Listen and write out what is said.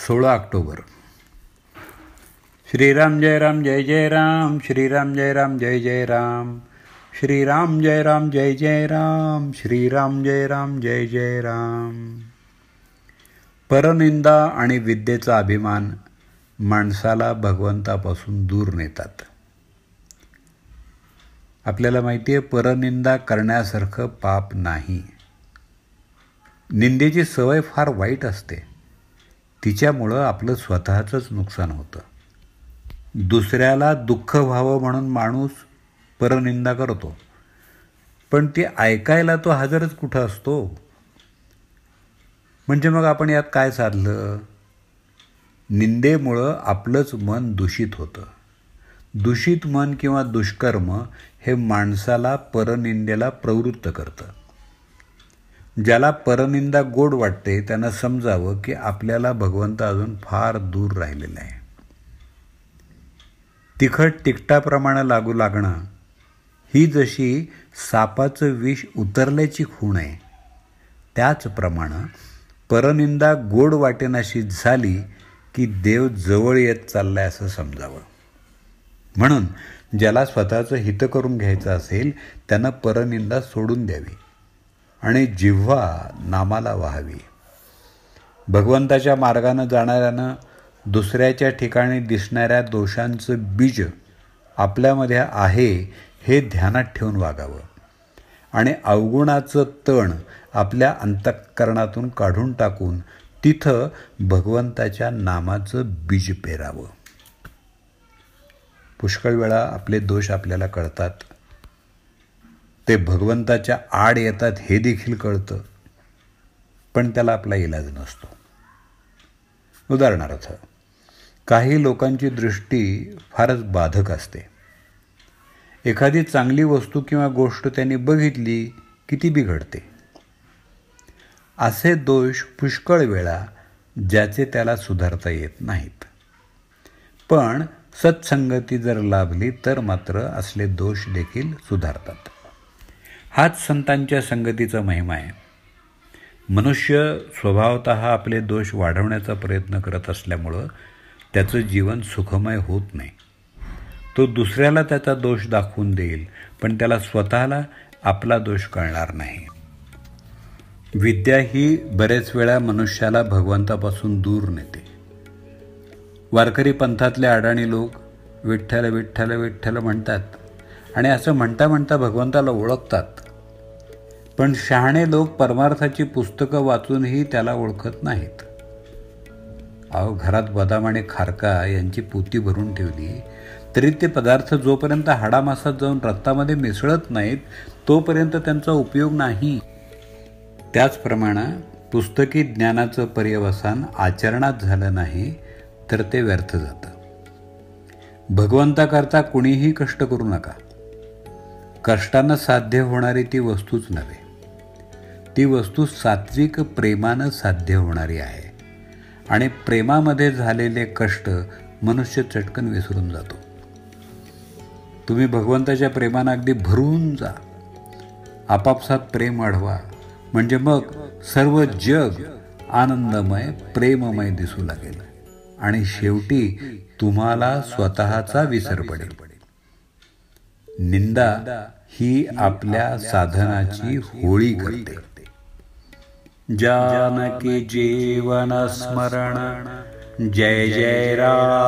16 October. Shriram जय राम जय जय राम, श्रीराम जय राम जय जय राम, श्रीराम जय राम जय जय राम, श्रीराम जय राम जय जय राम. परनिंदा आणि विद्येचा अभिमान माणसाला भगवंतापासून दूर नेतात. आपल्याला माहिती आहे, परनिंदा करण्यासारखं पाप नाही. निंदेची सवय फार वाईट असते. तिच्यामुळं आपलं स्वतःचंच नुकसान होतं. दुसऱ्याला दुःख व्हावं म्हणून माणूस परनिंदा करतो, पण ती ऐकायला तो हजरच कुठं असतो. म्हणजे मग आपण यात काय साधलं? निंदेमुळं आपलंच मन दूषित होतं. दूषित मन किंवा दुष्कर्म हे माणसाला परनिंदेला प्रवृत्त करतं. ज्याला परनिंदा गोड वाटते त्यानं समजावं की आपल्याला भगवंत अजून फार दूर राहिलेला आहे. तिखट तिखटाप्रमाणे लागू लागणं ही जशी सापाचं विष उतरल्याची खूण आहे, त्याचप्रमाणे परनिंदा गोड वाटेनाशी झाली की देव जवळ येत चाललाय असं समजावं. म्हणून ज्याला स्वतःचं हित करून घ्यायचं असेल त्यानं परनिंदा सोडून द्यावी आणि जिव्हा नामाला व्हावी. भगवंताच्या मार्गानं जाणाऱ्यानं दुसऱ्याच्या ठिकाणी दिसणाऱ्या दोषांचं बीज आपल्यामध्ये आहे हे ध्यानात ठेवून वागावं आणि अवगुणाचं तण आपल्या अंतःकरणातून काढून टाकून तिथं भगवंताच्या नामाचं बीज पेरावं. पुष्कळ वेळा आपले दोष आपल्याला कळतात, ते भगवंताच्या आड येतात हे देखील कळतं, पण त्याला आपला इलाज नसतो. उदाहरणार्थ, काही लोकांची दृष्टी फारच बाधक असते. एखादी चांगली वस्तू किंवा गोष्ट त्यांनी बघितली की ती बिघडते. असे दोष पुष्कळ वेळा ज्याचे त्याला सुधारता येत नाहीत. पण सत्संगती जर लाभली तर मात्र असले दोष देखील सुधारतात. हाच संतांच्या संगतीचा महिमा आहे. मनुष्य स्वभावतः आपले दोष वाढवण्याचा प्रयत्न करत असल्यामुळं त्याचं जीवन सुखमय होत नाही. तो दुसऱ्याला त्याचा दोष दाखवून देईल, पण त्याला स्वतःला आपला दोष कळणार नाही. विद्या ही बरेच वेळा मनुष्याला भगवंतापासून दूर नेते. वारकरी पंथातले अडाणी लोक विठ्ठल विठ्ठल विठ्ठल म्हणतात आणि असं म्हणता म्हणता भगवंताला ओळखतात. पण शहाणे लोक परमार्थाची पुस्तकं वाचूनही त्याला ओळखत नाहीत. अहो, घरात बदाम आणि खारका यांची पोती भरून ठेवली तरी ते पदार्थ जोपर्यंत हाडामासात जाऊन रक्तामध्ये मिसळत नाहीत तोपर्यंत त्यांचा उपयोग नाही. त्याचप्रमाणे पुस्तकी ज्ञानाचं पर्यवसान आचरणात झालं नाही तर ते व्यर्थ जातं. भगवंताकरता कुणीही कष्ट करू नका. कष्टानं साध्य होणारी ती वस्तूच नव्हे, ती वस्तू सात्विक प्रेमानं साध्य होणारी आहे आणि प्रेमामध्ये झालेले कष्ट मनुष्य चटकन विसरून जातो. तुम्ही भगवंताच्या प्रेमानं अगदी भरून जा, आपापसात प्रेम वाढवा, म्हणजे मग सर्व जग आनंदमय प्रेममय दिसू लागेल आणि शेवटी तुम्हाला स्वतःचा विसर पडेल. निंदा ही आपल्या साधनाची होळी करते. जानकी जीवन स्मरण जय जय राम.